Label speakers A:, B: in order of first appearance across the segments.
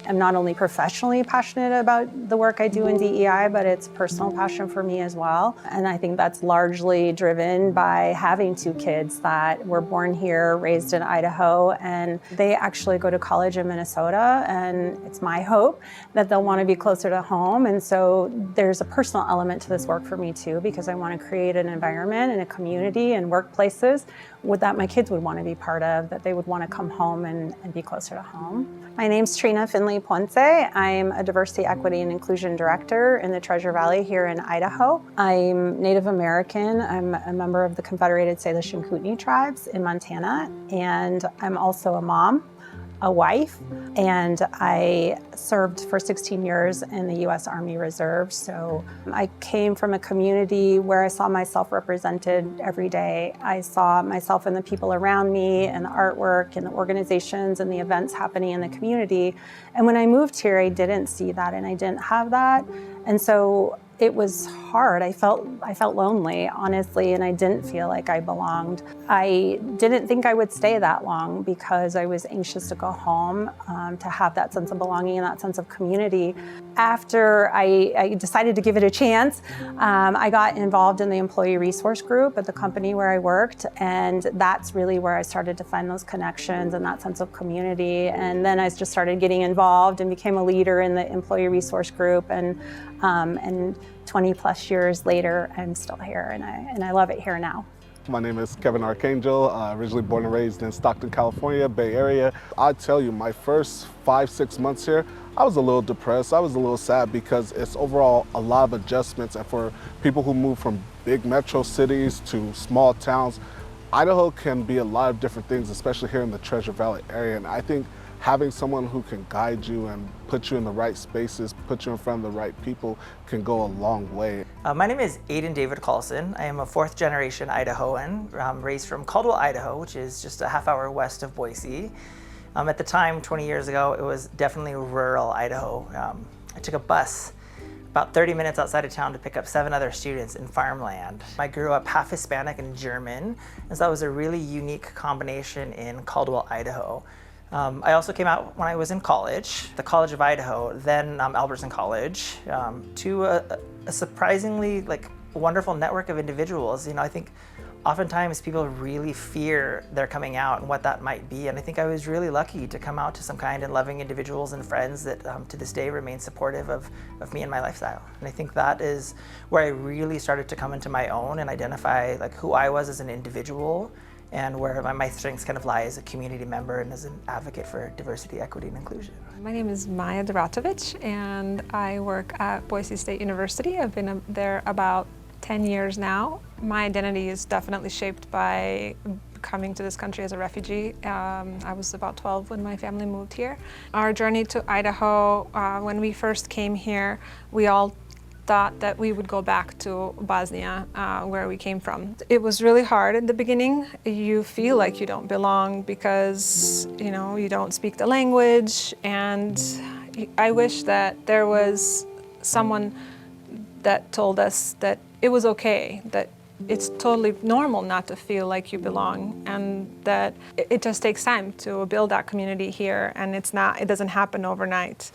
A: am not only professionally passionate about the work I do in DEI, but it's a personal passion for me as well. And I think that's largely driven by having two kids that were born here, raised in Idaho, and they actually go to college in Minnesota. And it's my hope that they'll want to be closer to home. And so there's a personal element to this work for me too, because I want to create an environment and a community and workplaces that my kids would want to be part of, that they would want to come home and be closer to home. My name's Trina Finley Ponce. I'm a Diversity, Equity, and Inclusion Director in the Treasure Valley here in Idaho. I'm Native American. I'm a member of the Confederated Salish and Kootenai tribes in Montana, and I'm also a mom, a wife, and I served for 16 years in the U.S. Army Reserve. So I came from a community where I saw myself represented every day. I saw myself in the people around me and the artwork and the organizations and the events happening in the community. And when I moved here, I didn't see that and I didn't have that. And so it was hard. I felt lonely, honestly, and I didn't feel like I belonged. I didn't think I would stay that long because I was anxious to go home, to have that sense of belonging and that sense of community. After I decided to give it a chance, I got involved in the employee resource group at the company where I worked, and that's really where I started to find those connections and that sense of community. And then I just started getting involved and became a leader in the employee resource group, and 20 plus years later, I'm still here, and I love it here now.
B: My name is Kevin Archangel, originally born and raised in Stockton, California, Bay Area. I tell you, my first 5-6 months here, I was a little depressed, I was a little sad because it's overall a lot of adjustments, and for people who move from big metro cities to small towns, Idaho can be a lot of different things, especially here in the Treasure Valley area, and I think having someone who can guide you and put you in the right spaces, put you in front of the right people can go a long way.
C: My name is Aiden David Carlson. I am a fourth generation Idahoan, raised from Caldwell, Idaho, which is just a half-hour west of Boise. At the time, 20 years ago, it was definitely rural Idaho. I took a bus about 30 minutes outside of town to pick up 7 other students in farmland. I grew up half Hispanic and German, and so that was a really unique combination in Caldwell, Idaho. I also came out when I was in college, the College of Idaho, then Albertson College, to a surprisingly wonderful network of individuals. You know, I think oftentimes people really fear their coming out and what that might be, and I think I was really lucky to come out to some kind and loving individuals and friends that to this day remain supportive of me and my lifestyle. And I think that is where I really started to come into my own and identify who I was as an individual, and where my strengths kind of lie as a community member and as an advocate for diversity, equity, and inclusion.
D: My name is Maya Duratovich, and I work at Boise State University. I've been there about 10 years now. My identity is definitely shaped by coming to this country as a refugee. I was about 12 when my family moved here. Our journey to Idaho, when we first came here, we all thought that we would go back to Bosnia, where we came from. It was really hard in the beginning. You feel like you don't belong because, you don't speak the language, and I wish that there was someone that told us that it was okay, that it's totally normal not to feel like you belong, and that it just takes time to build that community here, and it doesn't happen overnight.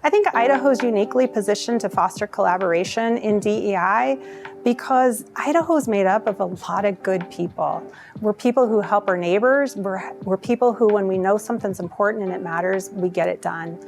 A: I think Idaho is uniquely positioned to foster collaboration in DEI because Idaho is made up of a lot of good people. We're people who help our neighbors. We're people who, when we know something's important and it matters, we get it done.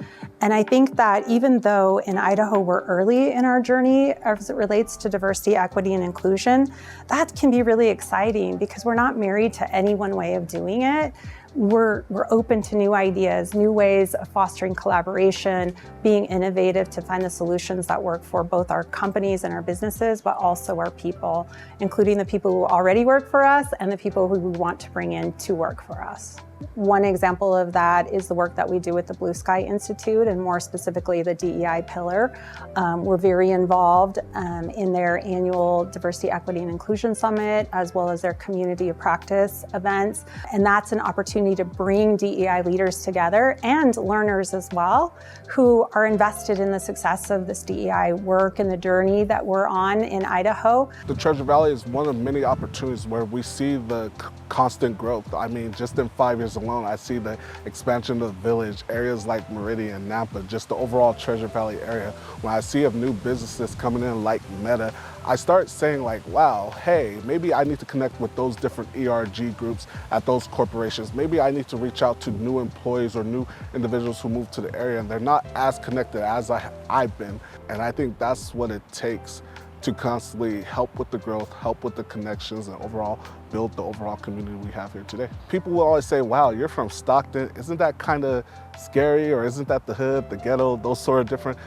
A: And I think that even though in Idaho we're early in our journey as it relates to diversity, equity, and inclusion, that can be really exciting because we're not married to any one way of doing it. We're open to new ideas, new ways of fostering collaboration, being innovative to find the solutions that work for both our companies and our businesses, but also our people, including the people who already work for us and the people who we want to bring in to work for us. One example of that is the work that we do with the Blue Sky Institute, and more specifically the DEI pillar. We're very involved in their annual Diversity, Equity, and Inclusion Summit, as well as their Community of Practice events. And that's an opportunity to bring DEI leaders together and learners as well, who are invested in the success of this DEI work and the journey that we're on in Idaho.
B: The Treasure Valley is one of many opportunities where we see the constant growth. I mean, just in 5 years alone, I see the expansion of the village, areas like Meridian, Nampa, just the overall Treasure Valley area. When I see of new businesses coming in like Meta, I start saying like, wow, hey, maybe I need to connect with those different ERG groups at those corporations. Maybe I need to reach out to new employees or new individuals who move to the area and they're not as connected as I've been. And I think that's what it takes to constantly help with the growth, help with the connections, and overall build the overall community we have here today. People will always say, wow, you're from Stockton. Isn't that kind of scary, or isn't that the hood, the ghetto, those sort of different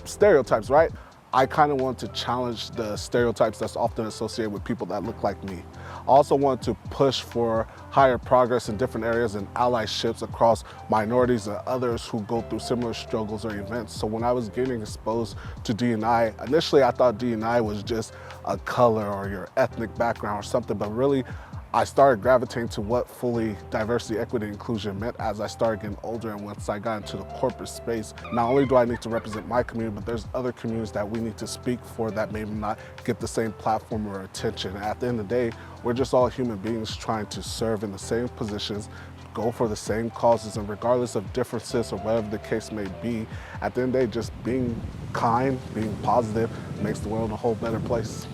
B: stereotypes, right? I kind of want to challenge the stereotypes that's often associated with people that look like me. I also want to push for higher progress in different areas and allyships across minorities and others who go through similar struggles or events. So when I was getting exposed to D&I, initially I thought D&I was just a color or your ethnic background or something, but really I started gravitating to what fully diversity, equity, inclusion meant as I started getting older, and once I got into the corporate space. Not only do I need to represent my community, but there's other communities that we need to speak for that maybe not get the same platform or attention. At the end of the day, we're just all human beings trying to serve in the same positions, go for the same causes, and regardless of differences or whatever the case may be, at the end of the day, just being kind, being positive makes the world a whole better place.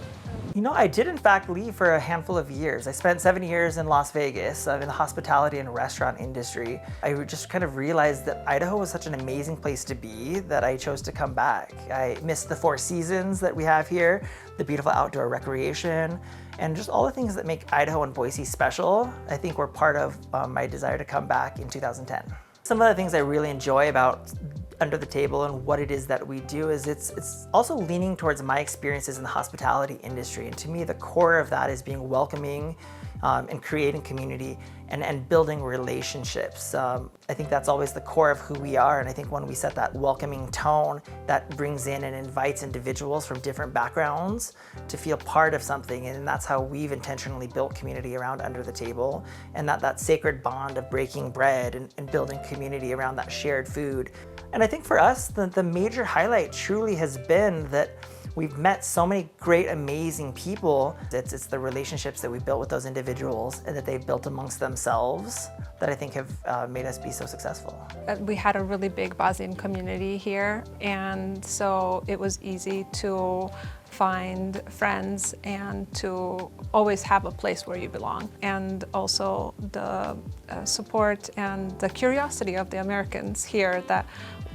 C: You know, I did in fact leave for a handful of years. I spent 7 years in Las Vegas in the hospitality and restaurant industry. I just kind of realized that Idaho was such an amazing place to be that I chose to come back. I missed the 4 seasons that we have here, the beautiful outdoor recreation, and just all the things that make Idaho and Boise special, I think were part of my desire to come back in 2010. Some of the things I really enjoy about Under the Table and what it is that we do is it's also leaning towards my experiences in the hospitality industry. And to me, the core of that is being welcoming and creating community and building relationships. I think that's always the core of who we are. And I think when we set that welcoming tone, that brings in and invites individuals from different backgrounds to feel part of something. And that's how we've intentionally built community around Under the Table, and that sacred bond of breaking bread and building community around that shared food. And I think for us, the major highlight truly has been that we've met so many great, amazing people. It's the relationships that we've built with those individuals and that they've built amongst themselves that I think have made us be so successful.
D: We had a really big Bosnian community here, and so it was easy to find friends and to always have a place where you belong. And also the support and the curiosity of the Americans here that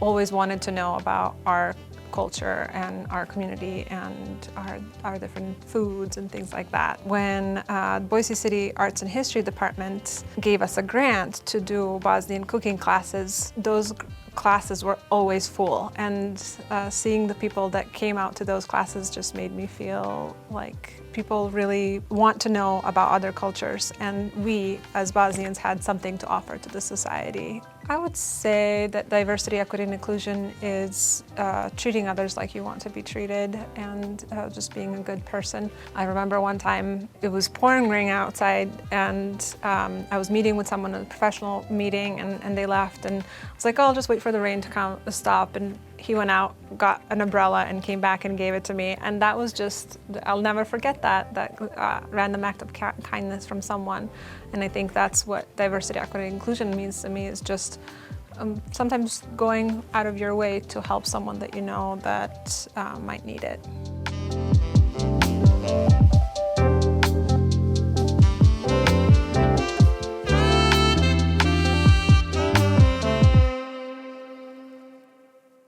D: always wanted to know about our culture and our community and our different foods and things like that. When Boise City Arts and History Department gave us a grant to do Bosnian cooking classes, those classes were always full, and seeing the people that came out to those classes just made me feel like people really want to know about other cultures, and we as Bosnians had something to offer to the society. I would say that diversity, equity, and inclusion is treating others like you want to be treated, and just being a good person. I remember one time it was pouring rain outside, and I was meeting with someone in a professional meeting, and they left, and I was like, oh, I'll just wait for the rain to stop. And he went out, got an umbrella, and came back and gave it to me. And that was just, I'll never forget that random act of kindness from someone. And I think that's what diversity, equity, and inclusion means to me, is just sometimes going out of your way to help someone that you know that might need it.